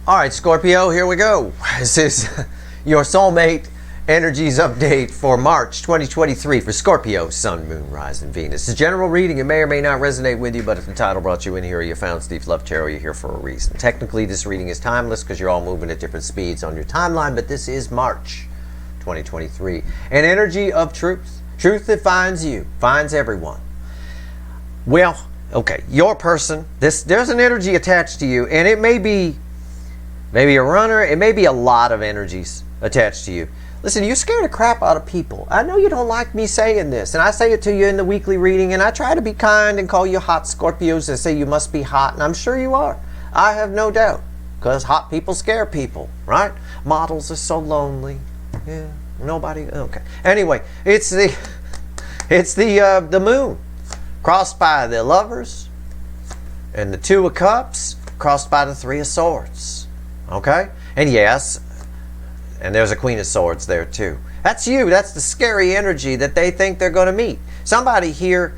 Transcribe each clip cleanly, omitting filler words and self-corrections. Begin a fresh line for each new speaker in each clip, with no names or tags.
All right, Scorpio, here we go. This is your soulmate energies update for March 2023 for Scorpio, Sun, Moon, Rise, and Venus. It's a general reading. It may or may not resonate with you, but if the title brought you in here, or you found Steve's Love Tarot, you're here for a reason. Technically, this reading is timeless because you're all moving at different speeds on your timeline, but this is March 2023. An energy of truth. Truth that finds you, finds everyone. Well, okay, your person, there's an energy attached to you, and it may be maybe a runner, it may be a lot of energies attached to you. Listen, you scare the crap out of people. I know you don't like me saying this, and I say it to you in the weekly reading, and I try to be kind and call you hot Scorpios and say you must be hot, and I'm sure you are. I have no doubt, because hot people scare people, right? Models are so lonely. Yeah, nobody, okay. Anyway, it's the moon, crossed by the Lovers, and the Two of Cups, crossed by the Three of Swords. Okay? And yes, and there's a Queen of Swords there too. That's you. That's the scary energy that they think they're going to meet. Somebody here,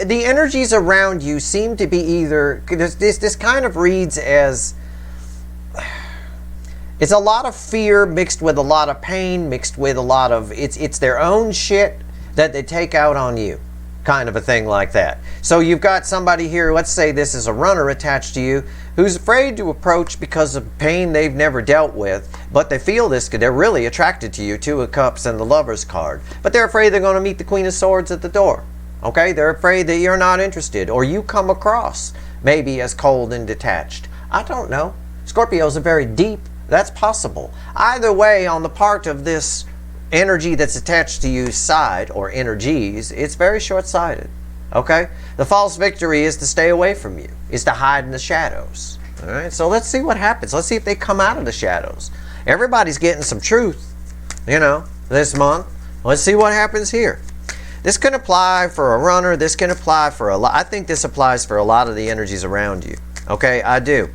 the energies around you seem to be either, this kind of reads as, it's a lot of fear mixed with a lot of pain, mixed with a lot of, it's their own shit that they take out on you. Kind of a thing like that. So you've got somebody here, let's say this is a runner attached to you, who's afraid to approach because of pain they've never dealt with, but they feel this because they're really attracted to you, Two of Cups and the Lover's card. But they're afraid they're going to meet the Queen of Swords at the door. Okay? They're afraid that you're not interested, or you come across maybe as cold and detached. I don't know. Scorpios are very deep. That's possible. Either way, on the part of this energy that's attached to you's side, or energies, it's very short-sighted. Okay? The false victory is to stay away from you, is to hide in the shadows. All right? So let's see what happens. Let's see if they come out of the shadows. Everybody's getting some truth, you know, this month. Let's see what happens here. This can apply for a runner. This can apply for a lot. I think this applies for a lot of the energies around you. Okay? I do.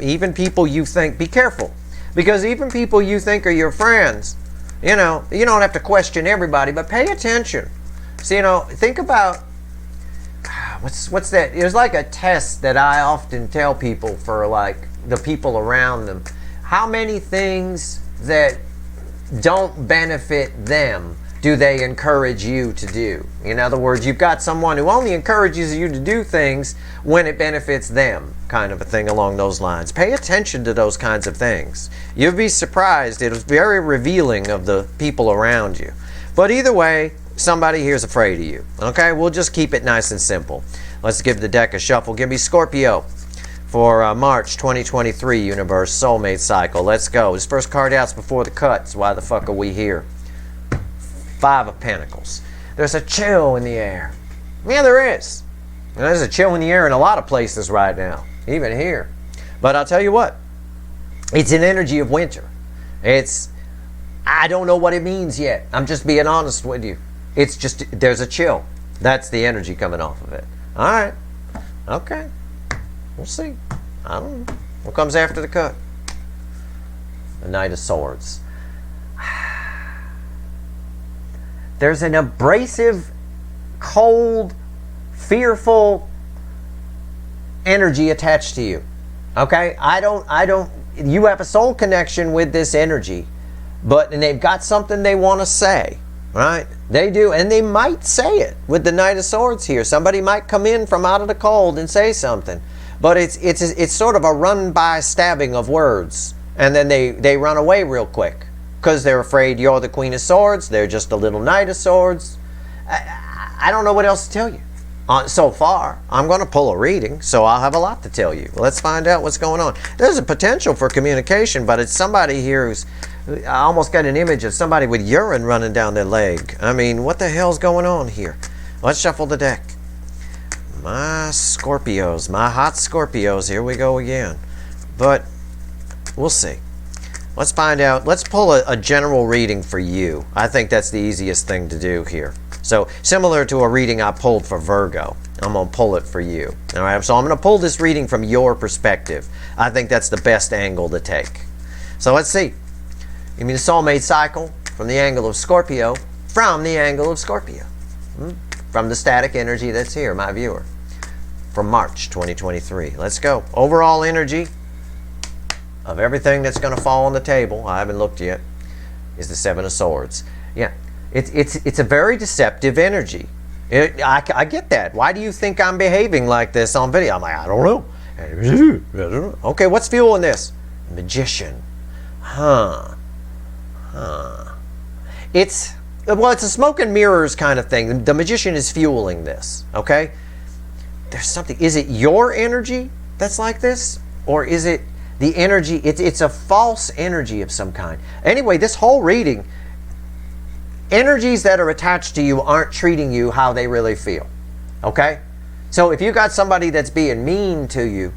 Even people you think, be careful, because even people you think are your friends, you know, you don't have to question everybody, but pay attention. So, you know, think about, what's that? There's like a test that I often tell people for like the people around them. How many things that don't benefit them do they encourage you to do? In other words, you've got someone who only encourages you to do things when it benefits them, kind of a thing along those lines. Pay attention to those kinds of things. You'll be surprised. It was very revealing of the people around you. But either way, somebody here is afraid of you. Okay, we'll just keep it nice and simple. Let's give the deck a shuffle. Give me Scorpio for March 2023 Universe Soulmate Cycle. Let's go. This first card out's before the cuts. Why the fuck are we here? Five of Pentacles. There's a chill in the air. Yeah, there is. And there's a chill in the air in a lot of places right now, even here. But I'll tell you what, it's an energy of winter. I don't know what it means yet. I'm just being honest with you. It's just, there's a chill. That's the energy coming off of it. All right. Okay. We'll see. I don't know. What comes after the cut? The Knight of Swords. There's an abrasive, cold, fearful energy attached to you. Okay? You have a soul connection with this energy, and they've got something they want to say, right? They do, and they might say it with the Knight of Swords here. Somebody might come in from out of the cold and say something, but it's sort of a run-by stabbing of words, and then they run away real quick. Because they're afraid you're the Queen of Swords. They're just a little Knight of Swords. I don't know what else to tell you. So far, I'm going to pull a reading, so I'll have a lot to tell you. Let's find out what's going on. There's a potential for communication, but it's somebody here who's... I almost got an image of somebody with urine running down their leg. I mean, what the hell's going on here? Let's shuffle the deck. My Scorpios, my hot Scorpios, here we go again. But we'll see. Let's find out. Let's pull a general reading for you. I think that's the easiest thing to do here. So similar to a reading I pulled for Virgo, I'm going to pull it for you. All right. So I'm going to pull this reading from your perspective. I think that's the best angle to take. So let's see. Give me the soulmate cycle from the angle of Scorpio. From the angle of Scorpio. From the static energy that's here, my viewer. From March 2023. Let's go. Overall energy. of everything that's going to fall on the table, I haven't looked yet, is the Seven of Swords. Yeah, it's a very deceptive energy. I get that. Why do you think I'm behaving like this on video? I'm like, I don't know. Okay, what's fueling this? Magician. It's a smoke and mirrors kind of thing. The Magician is fueling this, okay? There's something. Is it your energy that's like this? Or is it the energy? It's a false energy of some kind. Anyway, this whole reading, energies that are attached to you aren't treating you how they really feel, okay? So if you got somebody that's being mean to you,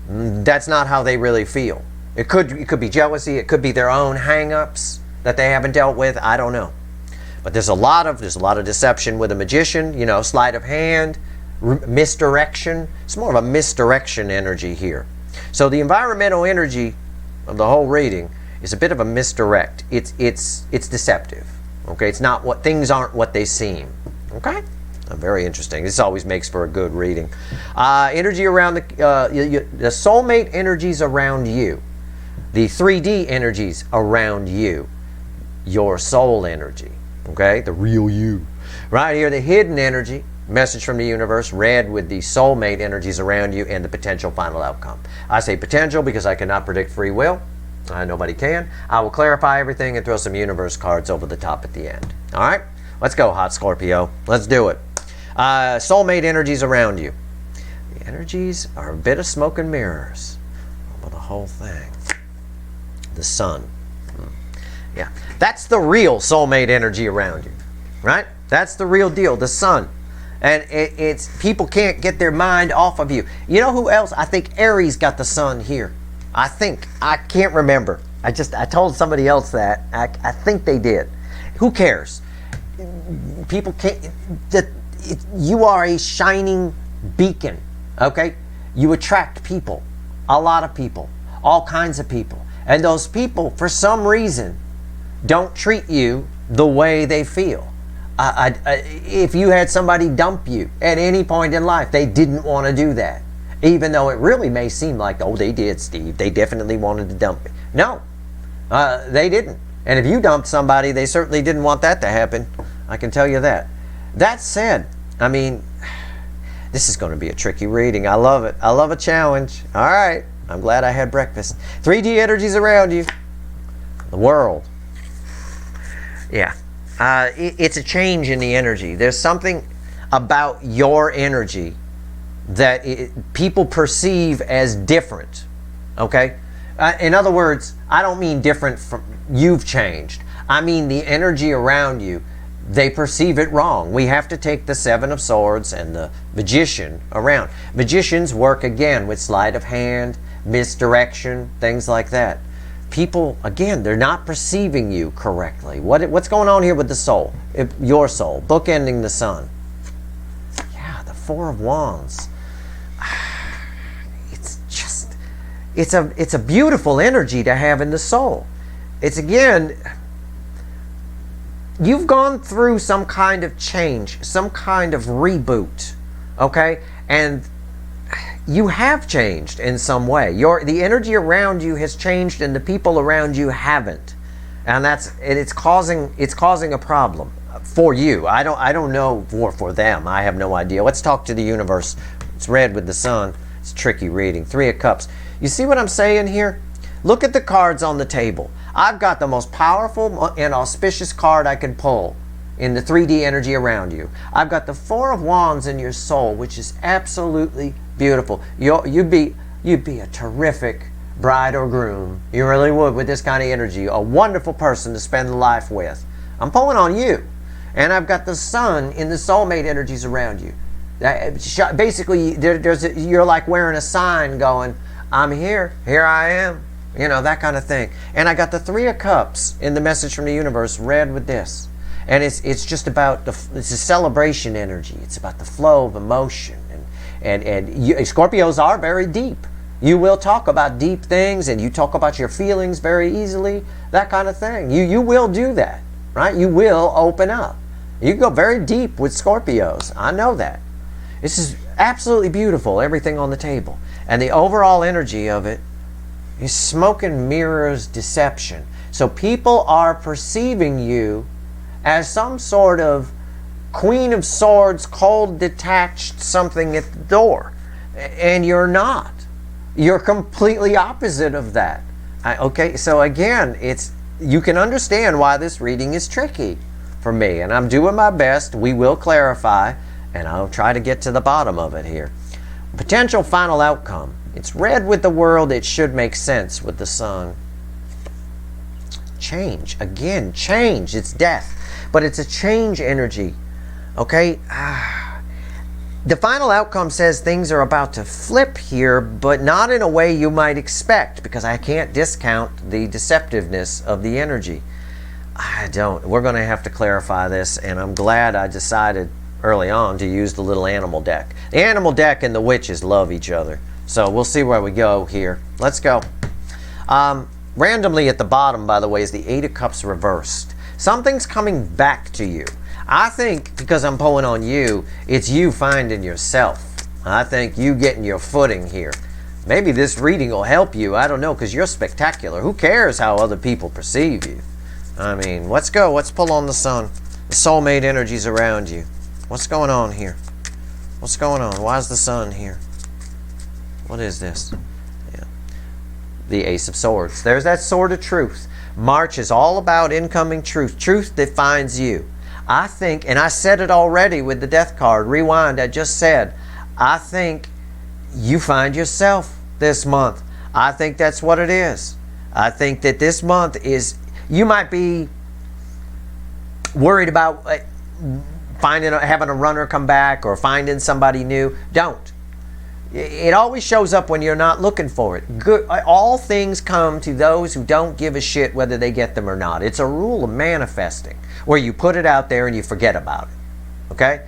that's not how they really feel. It could be jealousy. It could be their own hang-ups that they haven't dealt with. I don't know. But there's a lot of deception with a Magician. You know, sleight of hand, misdirection. It's more of a misdirection energy here. So the environmental energy of the whole reading is a bit of a misdirect. It's deceptive. Okay, it's not what things aren't what they seem. Okay, very interesting. This always makes for a good reading. Energy around the soulmate energies around you, the 3D energies around you, your soul energy. Okay, the real you. Right here, the hidden energy, message from the universe, red with the soulmate energies around you and the potential final outcome. I say potential because I cannot predict free will. Nobody can. I will clarify everything and throw some universe cards over the top at the end. All right, let's go, hot Scorpio. Let's do it. Soulmate energies around you. The energies are a bit of smoke and mirrors over the whole thing. The sun. Yeah, that's the real soulmate energy around you, right? That's the real deal, the sun. And it's people can't get their mind off of you. You know who else? I think Aries got the sun here. I can't remember. I told somebody else that. I think they did. Who cares? People can't. You are a shining beacon, okay? You attract people, a lot of people, all kinds of people. And those people, for some reason, don't treat you the way they feel. If you had somebody dump you at any point in life, they didn't want to do that. Even though it really may seem like, oh, they did, Steve. They definitely wanted to dump me. No, they didn't. And if you dumped somebody, they certainly didn't want that to happen. I can tell you that. That said, I mean, this is going to be a tricky reading. I love it. I love a challenge. All right. I'm glad I had breakfast. 3D energies around you. The world. Yeah. It's a change in the energy. There's something about your energy that people perceive as different. Okay? In other words, I don't mean different from you've changed. I mean the energy around you, they perceive it wrong. We have to take the Seven of Swords and the Magician around. Magicians work again with sleight of hand, misdirection, things like that. People, again, they're not perceiving you correctly. What's going on here with the soul? Your soul, bookending the sun. Yeah, the Four of Wands. It's a beautiful energy to have in the soul. It's, again, you've gone through some kind of change, some kind of reboot, okay? And you have changed in some way. The energy around you has changed and the people around you haven't. And it's causing a problem for you. I don't know for them. I have no idea. Let's talk to the universe. It's red with the sun. It's tricky reading. 3 of Cups. You see what I'm saying here? Look at the cards on the table. I've got the most powerful and auspicious card I can pull in the 3D energy around you. I've got the Four of Wands in your soul, which is absolutely beautiful. You'd be a terrific bride or groom. You really would with this kind of energy. A wonderful person to spend life with. I'm pulling on you. And I've got the sun in the soulmate energies around you. Basically, you're like wearing a sign going, I'm here. Here I am. You know, that kind of thing. And I got the 3 of Cups in the message from the universe, red with this. And it's just about it's a celebration energy. It's about the flow of emotion. And Scorpios are very deep. You will talk about deep things and you talk about your feelings very easily, that kind of thing. You will do that, right? You will open up. You go very deep with Scorpios. I know that. This is absolutely beautiful, everything on the table. And the overall energy of it is smoke and mirrors deception. So people are perceiving you as some sort of Queen of Swords, cold, detached something at the door. And you're not. You're completely opposite of that. Okay, so again, you can understand why this reading is tricky for me. And I'm doing my best. We will clarify, and I'll try to get to the bottom of it here. Potential final outcome. It's red with the world. It should make sense with the sun. Change. Again, change. It's death. But it's a change energy. Okay? The final outcome says things are about to flip here, but not in a way you might expect, because I can't discount the deceptiveness of the energy. We're going to have to clarify this, and I'm glad I decided early on to use the little animal deck. The animal deck and the witches love each other. So we'll see where we go here. Let's go. Randomly at the bottom, by the way, is the Eight of Cups reversed. Something's coming back to you. I think, because I'm pulling on you, it's you finding yourself. I think you getting your footing here. Maybe this reading will help you. I don't know, because you're spectacular. Who cares how other people perceive you? I mean, let's go. Let's pull on the sun. The soulmate energies around you. What's going on here? What's going on? Why is the sun here? What is this? Yeah. The Ace of Swords. There's that sword of truth. March is all about incoming truth. Truth defines you. I think, and I said it already with the death card, rewind, I just said, I think you find yourself this month. I think that's what it is. I think that this month is, you might be worried about having a runner come back or finding somebody new. Don't. It always shows up when you're not looking for it. Good. All things come to those who don't give a shit whether they get them or not. It's a rule of manifesting, where you put it out there and you forget about it. Okay?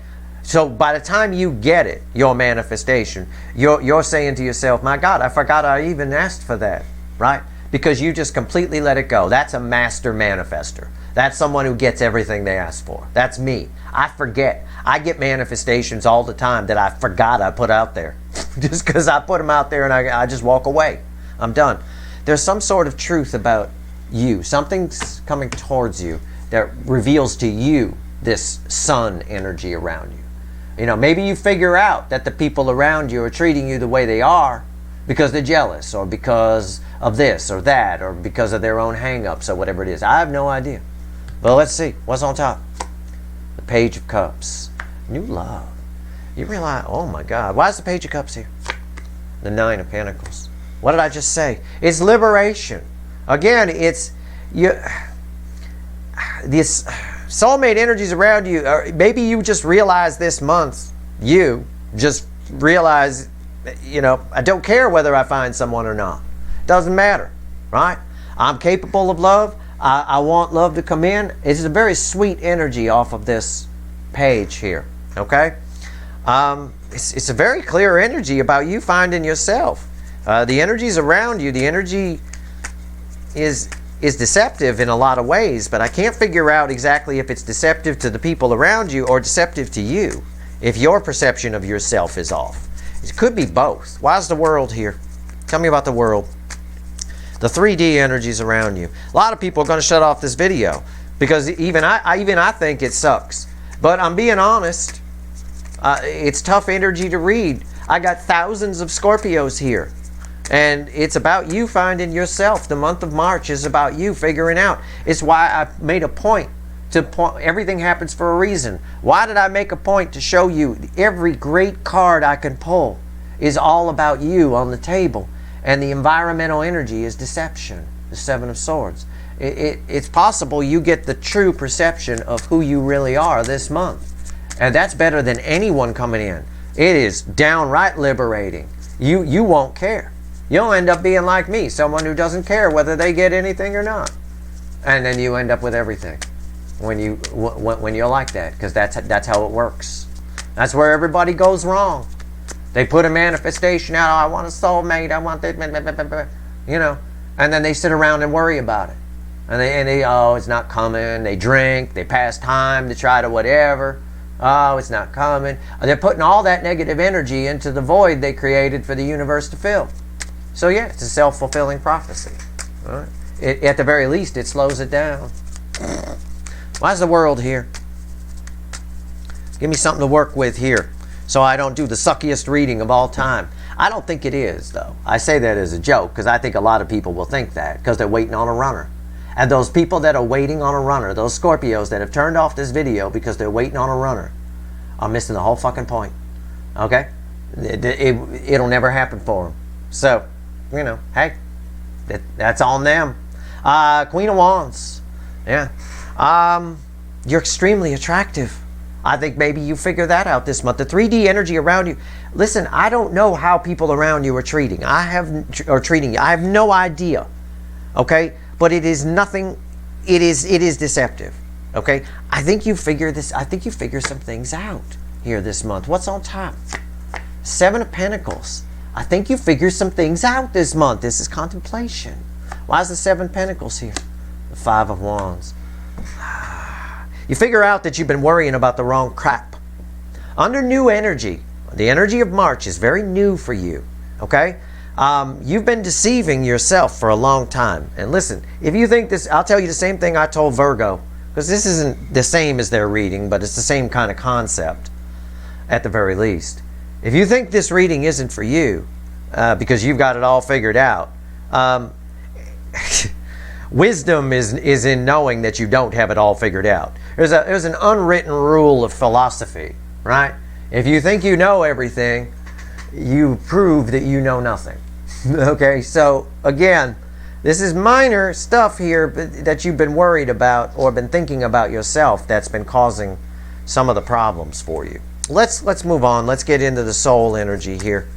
So by the time you get it, your manifestation, you're saying to yourself, my God, I forgot I even asked for that. Right? Because you just completely let it go. That's a master manifester. That's someone who gets everything they ask for. That's me. I forget. I get manifestations all the time that I forgot I put out there. Just because I put them out there and I just walk away. I'm done. There's some sort of truth about you. Something's coming towards you that reveals to you this sun energy around you. You know, maybe you figure out that the people around you are treating you the way they are because they're jealous, or because of this or that, or because of their own hang-ups or whatever it is. I have no idea. Well, let's see. What's on top? The Page of Cups. New love. You realize, oh my God, why is the Page of Cups here? The Nine of Pentacles. What did I just say? It's liberation. Again, it's this soulmate energies around you. Or maybe you just realize this month, you just realize, you know, I don't care whether I find someone or not. Doesn't matter, right? I'm capable of love. I want love to come in. It's a very sweet energy off of this page here, okay? It's a very clear energy about you finding yourself. The energies around you, the energy is deceptive in a lot of ways, but I can't figure out exactly if it's deceptive to the people around you or deceptive to you, if your perception of yourself is off. It could be both. Why is the world here? Tell me about the world. The 3D energies around you. A lot of people are going to shut off this video because even I think it sucks. But I'm being honest. It's tough energy to read. I got thousands of Scorpios here. And it's about you finding yourself. The month of March is about you figuring out. It's why I made a point to everything happens for a reason. Why did I make a point to show you every great card I can pull is all about you on the table? And the environmental energy is deception, the Seven of Swords. It's possible you get the true perception of who you really are this month. And that's better than anyone coming in. It is downright liberating. You won't care. You'll end up being like me, someone who doesn't care whether they get anything or not. And then you end up with everything when you're like that, because that's how it works. That's where everybody goes wrong. They put a manifestation out, oh, I want a soulmate, I want that, you know, and then they sit around and worry about it. And they oh, it's not coming. They drink, they pass time to try to whatever. Oh, it's not coming. They're putting all that negative energy into the void they created for the universe to fill. So yeah, it's a self-fulfilling prophecy. All right? At the very least, it slows it down. Why is the world here? Give me something to work with here so I don't do the suckiest reading of all time. I don't think it is, though. I say that as a joke because I think a lot of people will think that because they're waiting on a runner. And those people that are waiting on a runner, those Scorpios that have turned off this video because they're waiting on a runner, are missing the whole fucking point. Okay? It'll never happen for them. So, you know, hey, that's on them. Queen of Wands. Yeah. You're extremely attractive. I think maybe you figure that out this month. The 3D energy around you. Listen, I don't know how people around you are treating. Treating you. I have no idea. Okay? But it is nothing. It is deceptive. Okay? I think you figure some things out here this month. What's on top? 7 of Pentacles. I think you figure some things out this month. This is contemplation. Why is the 7 of Pentacles here? The 5 of Wands. You figure out that you've been worrying about the wrong crap. Under new energy, the energy of March is very new for you. Okay? You've been deceiving yourself for a long time. And listen, if you think this, I'll tell you the same thing I told Virgo. Because this isn't the same as their reading, but it's the same kind of concept at the very least. If you think this reading isn't for you, because you've got it all figured out, wisdom is in knowing that you don't have it all figured out. There's an unwritten rule of philosophy, right? If you think you know everything, you prove that you know nothing. Okay, so again, this is minor stuff here that you've been worried about or been thinking about yourself that's been causing some of the problems for you. Let's move on. Let's get into the soul energy here.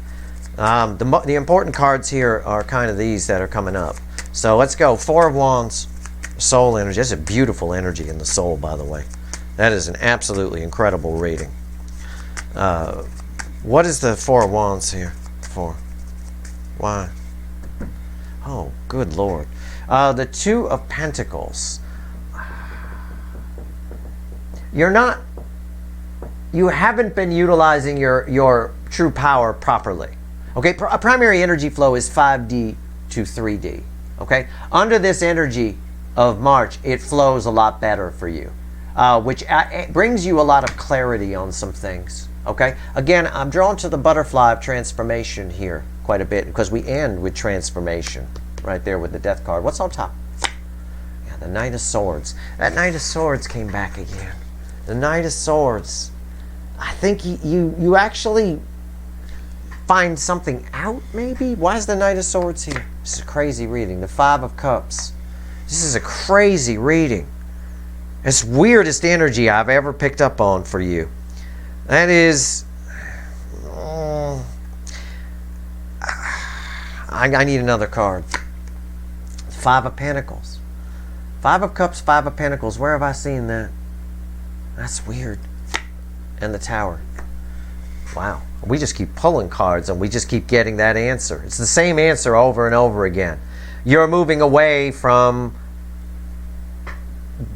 The important cards here are kind of these that are coming up. So let's go. 4 of Wands, soul energy. That's a beautiful energy in the soul, by the way. That is an absolutely incredible reading. What is the 4 of Wands here for? Why? Oh, good Lord. The 2 of Pentacles. You haven't been utilizing your true power properly. Okay, a primary energy flow is 5D to 3D. Okay, under this energy of March, it flows a lot better for you, which brings you a lot of clarity on some things. Okay, again, I'm drawn to the butterfly of transformation here quite a bit because we end with transformation right there with the Death card. What's on top? Yeah, the Knight of Swords. That Knight of Swords came back again. The Knight of Swords. I think you actually find something out, maybe? Why is the Knight of Swords here? This is a crazy reading. The 5 of Cups. This is a crazy reading. It's weirdest energy I've ever picked up on for you. That is... I need another card. 5 of Pentacles. 5 of Cups, 5 of Pentacles. Where have I seen that? That's weird. And the Tower. Wow. We just keep pulling cards and we just keep getting that answer. It's the same answer over and over again. You're moving away from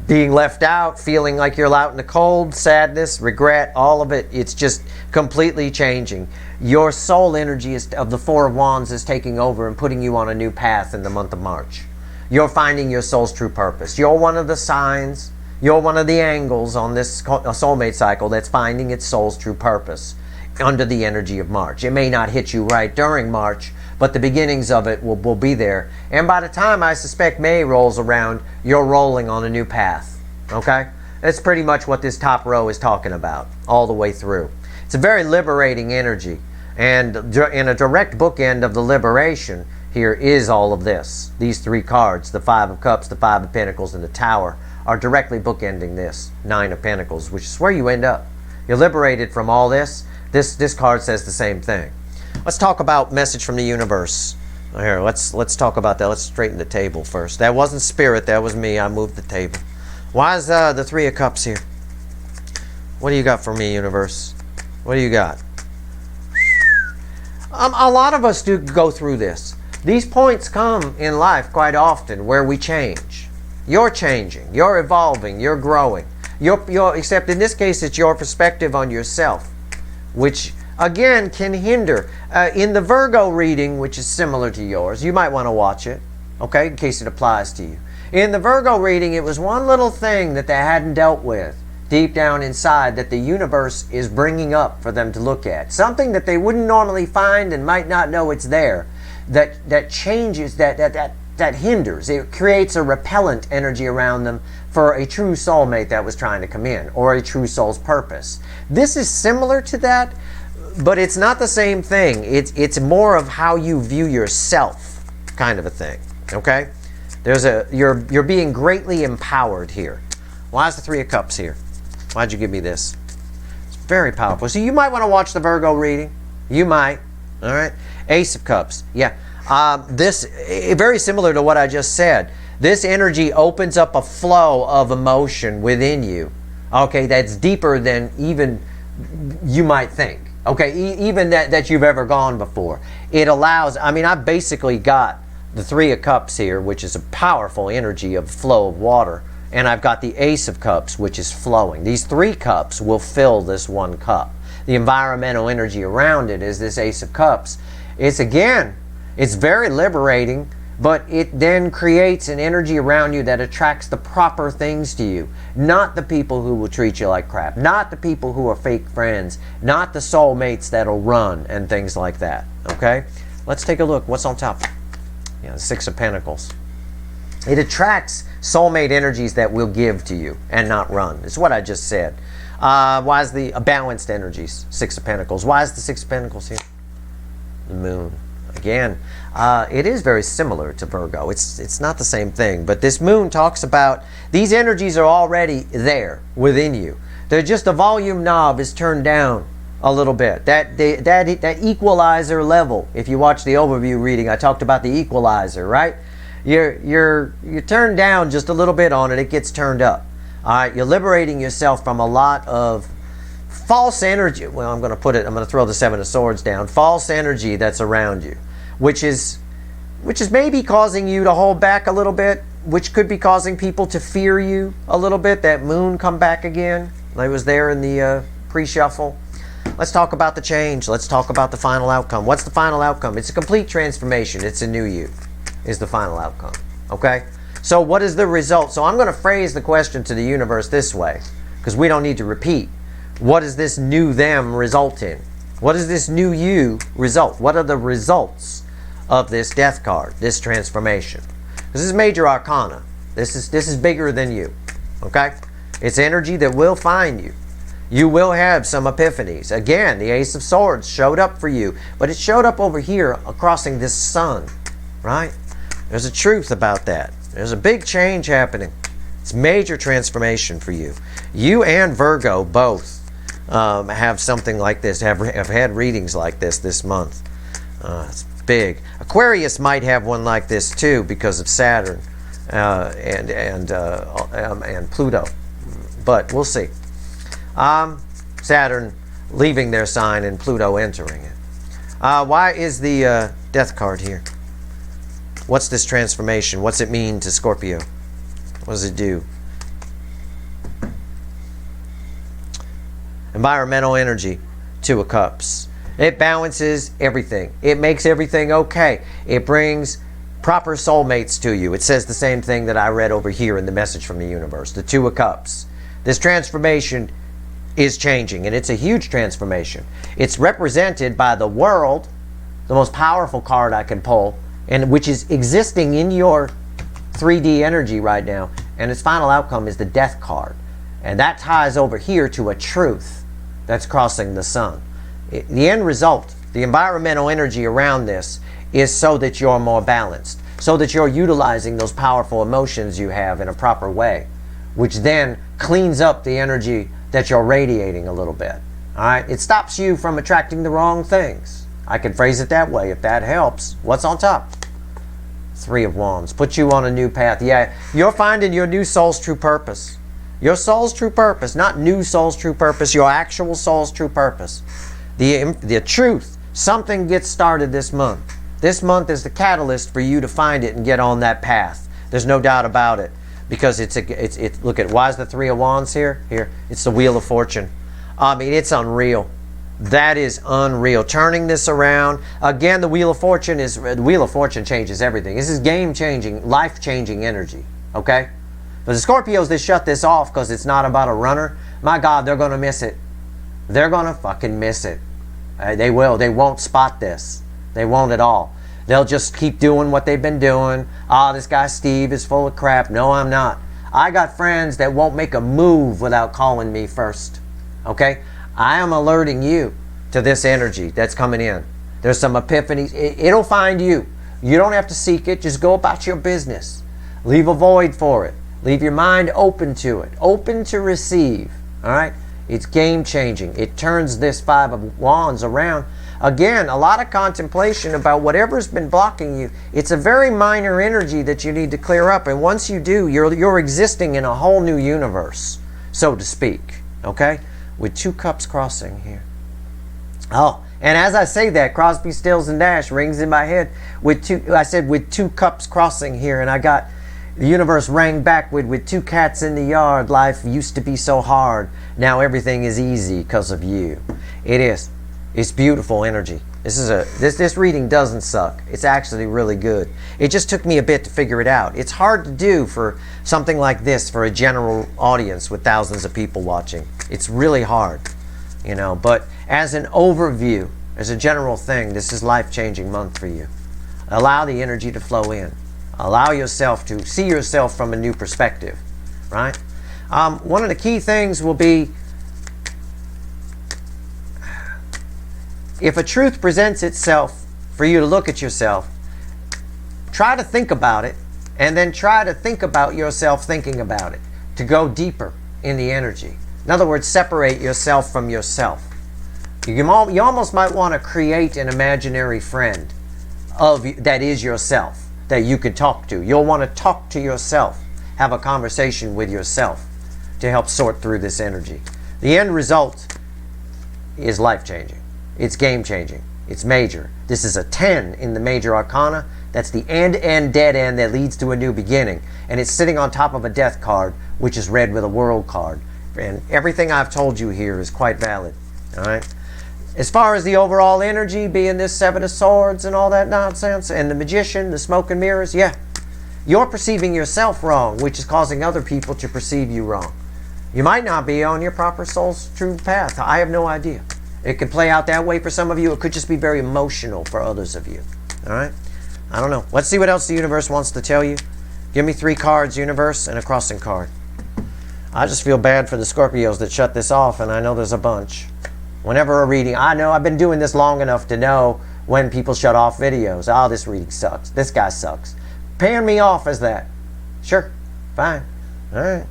being left out, feeling like you're out in the cold, sadness, regret, all of it. It's just completely changing. Your soul energy of the 4 of Wands is taking over and putting you on a new path in the month of March. You're finding your soul's true purpose. You're one of the signs, you're one of the angles on this soulmate cycle that's finding its soul's true purpose under the energy of March. It may not hit you right during March, but the beginnings of it will be there. And by the time I suspect May rolls around, you're rolling on a new path. Okay? That's pretty much what this top row is talking about all the way through. It's a very liberating energy. And in a direct bookend of the liberation, here is all of this. These 3 cards, the 5 of Cups, the 5 of Pentacles, and the Tower, are directly bookending this 9 of Pentacles, which is where you end up. You're liberated from all this. This card says the same thing. Let's talk about message from the universe. Here, let's talk about that. Let's straighten the table first. That wasn't spirit. That was me. I moved the table. Why is the 3 of Cups here? What do you got for me, universe? What do you got? A lot of us do go through this. These points come in life quite often where we change. You're changing. You're evolving. You're growing. Except in this case, it's your perspective on yourself, which again, can hinder. In the Virgo reading, which is similar to yours, you might want to watch it, okay, in case it applies to you. In the Virgo reading, it was one little thing that they hadn't dealt with deep down inside that the universe is bringing up for them to look at. Something that they wouldn't normally find and might not know it's there. That changes, that hinders. It creates a repellent energy around them for a true soulmate that was trying to come in, or a true soul's purpose. This is similar to that, but it's not the same thing. It's more of how you view yourself, kind of a thing. Okay? You're being greatly empowered here. Why is the Three of Cups here? Why'd you give me this? It's very powerful. So you might want to watch the Virgo reading. You might. All right? Ace of Cups. Yeah. This, very similar to what I just said. This energy opens up a flow of emotion within you. Okay? That's deeper than even you might think. Okay? Even that you've ever gone before. It allows, I mean, I've basically got the Three of Cups here, which is a powerful energy of flow of water. And I've got the Ace of Cups, which is flowing. These three cups will fill this one cup. The environmental energy around it is this Ace of Cups. It's very liberating, but it then creates an energy around you that attracts the proper things to you. Not the people who will treat you like crap. Not the people who are fake friends. Not the soulmates that'll run and things like that. Okay? Let's take a look. What's on top? Yeah, the Six of Pentacles. It attracts soulmate energies that will give to you and not run. It's what I just said. Why is the balanced energies? Six of Pentacles. Why is the Six of Pentacles here? The Moon. Again, it is very similar to Virgo. It's not the same thing. But this Moon talks about these energies are already there within you. They're just the volume knob is turned down a little bit. That equalizer level. If you watch the overview reading, I talked about the equalizer, right? You're turned down just a little bit on it, it gets turned up. All right, you're liberating yourself from a lot of false energy. Well, I'm going to throw the Seven of Swords down. False energy that's around you, which is maybe causing you to hold back a little bit, which could be causing people to fear you a little bit. That Moon come back again. I was there in the pre-shuffle. Let's talk about the change. Let's talk about the final outcome. What's the final outcome? It's a complete transformation. It's a new you. Is the final outcome. Okay? So what is the result? So I'm going to phrase the question to the universe this way, because we don't need to repeat. What does this new them result in? What does this new you result? What are the results of this death card, this transformation? Because this is major arcana. This is bigger than you. Okay? It's energy that will find you. You will have some epiphanies. Again, the Ace of Swords showed up for you, but it showed up over here crossing this sun, right? There's a truth about that. There's a big change happening. It's major transformation for you. You and Virgo both have something like this, have had readings like this month. It's big. Aquarius might have one like this too because of Saturn and Pluto. But we'll see. Saturn leaving their sign and Pluto entering it. Why is the death card here? What's this transformation? What's it mean to Scorpio? What does it do? Environmental energy, Two of Cups. It balances everything. It makes everything okay. It brings proper soulmates to you. It says the same thing that I read over here in the message from the universe, the Two of Cups. This transformation is changing, and it's a huge transformation. It's represented by the World, the most powerful card I can pull, and which is existing in your 3D energy right now, and its final outcome is the Death card. And that ties over here to a truth that's crossing the sun. The end result, the environmental energy around this, is so that you're more balanced, so that you're utilizing those powerful emotions you have in a proper way, which then cleans up the energy that you're radiating a little bit. All right? It stops you from attracting the wrong things. I can phrase it that way if that helps. What's on top? Three of Wands. Put you on a new path. Yeah, you're finding your new soul's true purpose. Your soul's true purpose. Not new soul's true purpose. Your actual soul's true purpose. The truth. Something gets started this month. This month is the catalyst for you to find it and get on that path. There's no doubt about it. Because it's look at, why is the Three of Wands here? Here. It's the Wheel of Fortune. I mean, it's unreal. That is unreal. Turning this around. Again, the Wheel of Fortune changes everything. This is game-changing, life-changing energy. Okay? But the Scorpios, they shut this off because it's not about a runner. My God, they're going to miss it. They're going to fucking miss it. They will. They won't spot this. They won't at all. They'll just keep doing what they've been doing. This guy Steve is full of crap. No, I'm not. I got friends that won't make a move without calling me first. Okay? I am alerting you to this energy that's coming in. There's some epiphanies. It'll find you. You don't have to seek it. Just go about your business. Leave a void for it. Leave your mind open to it. Open to receive. All right? It's game changing. It turns this Five of Wands around. Again, a lot of contemplation about whatever's been blocking you. It's a very minor energy that you need to clear up. And once you do, you're existing in a whole new universe, so to speak. Okay? With 2 cups crossing here. Oh, and as I say that, Crosby, Stills, and Nash rings in my head. I said with 2 cups crossing here, and I got the universe rang back with 2 cats in the yard. Life used to be so hard. Now everything is easy because of you. It is. It's beautiful energy. This reading doesn't suck. It's actually really good. It just took me a bit to figure it out. It's hard to do for something like this for a general audience with thousands of people watching. It's really hard, you know. But as an overview, as a general thing, this is life-changing month for you. Allow the energy to flow in. Allow yourself to see yourself from a new perspective, right? One of the key things will be, if a truth presents itself for you to look at yourself, try to think about it, and then try to think about yourself thinking about it, to go deeper in the energy. In other words, separate yourself from yourself. You almost might want to create an imaginary friend that is yourself, that you could talk to. You'll want to talk to yourself, have a conversation with yourself to help sort through this energy. The end result is life-changing. It's game-changing. It's major. This is a 10 in the major arcana. That's the end, dead end that leads to a new beginning. And it's sitting on top of a death card, which is read with a world card. And everything I've told you here is quite valid. All right? As far as the overall energy, being this 7 of Swords and all that nonsense, and the Magician, the smoke and mirrors, yeah. You're perceiving yourself wrong, which is causing other people to perceive you wrong. You might not be on your proper soul's true path. I have no idea. It could play out that way for some of you. It could just be very emotional for others of you. All right? I don't know. Let's see what else the universe wants to tell you. Give me 3 cards, universe, and a crossing card. I just feel bad for the Scorpios that shut this off, and I know there's a bunch. Whenever a reading, I know I've been doing this long enough to know when people shut off videos. Oh, this reading sucks. This guy sucks. Pan me off as that. Sure. Fine. All right.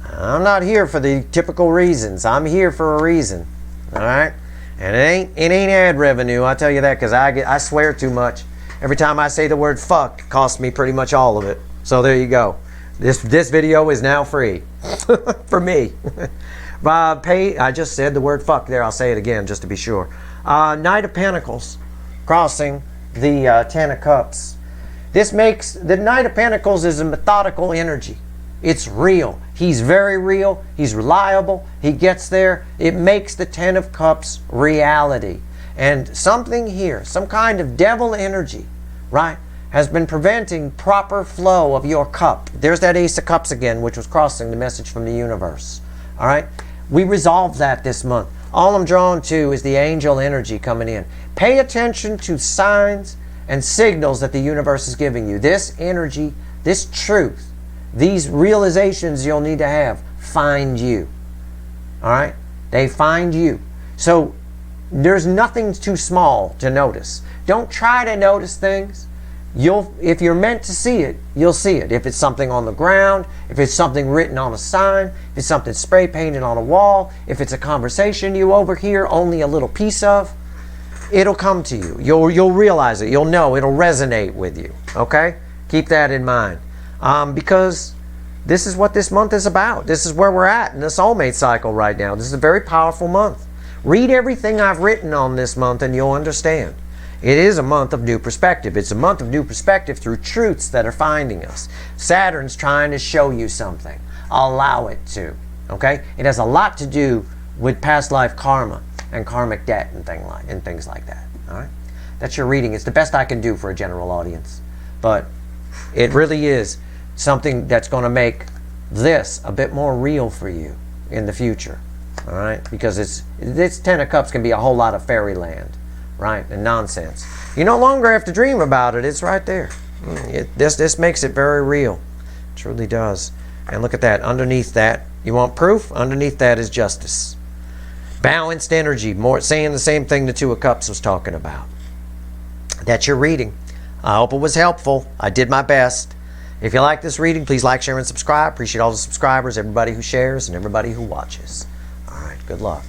I'm not here for the typical reasons. I'm here for a reason. All right? And it ain't ad revenue, I'll tell you that, because I swear too much. Every time I say the word fuck, it costs me pretty much all of it. So there you go. This video is now free for me. I just said the word fuck there. I'll say it again just to be sure. Knight of Pentacles crossing the 10 of Cups. This makes the Knight of Pentacles is a methodical energy. It's real. He's very real. He's reliable. He gets there. It makes the 10 of Cups reality. And something here, some kind of devil energy, right, has been preventing proper flow of your cup. There's that Ace of Cups again, which was crossing the message from the universe. All right? We resolved that this month. All I'm drawn to is the angel energy coming in. Pay attention to signs and signals that the universe is giving you. This energy, this truth, these realizations you'll need to have find you. All right? They find you. So there's nothing too small to notice. Don't try to notice things. If you're meant to see it, you'll see it. If it's something on the ground, if it's something written on a sign, if it's something spray painted on a wall, if it's a conversation you overhear only a little piece of, it'll come to you. You'll realize it. You'll know. It'll resonate with you. Okay? Keep that in mind. Because this is what this month is about. This is where we're at in the soulmate cycle right now. This is a very powerful month. Read everything I've written on this month and you'll understand. It is a month of new perspective. It's a month of new perspective through truths that are finding us. Saturn's trying to show you something. Allow it to. Okay? It has a lot to do with past life karma. and karmic debt and things like that. All right, that's your reading. It's the best I can do for a general audience, but it really is something that's going to make this a bit more real for you in the future. All right, because this Ten of Cups can be a whole lot of fairyland, right, and nonsense. You no longer have to dream about it. It's right there. This makes it very real. It truly does. And look at that. Underneath that, you want proof? Underneath that is justice. Balanced energy, more saying the same thing the Two of Cups was talking about. That's your reading. I hope it was helpful. I did my best. If you like this reading, please like, share, and subscribe. Appreciate all the subscribers, everybody who shares, and everybody who watches. All right, good luck.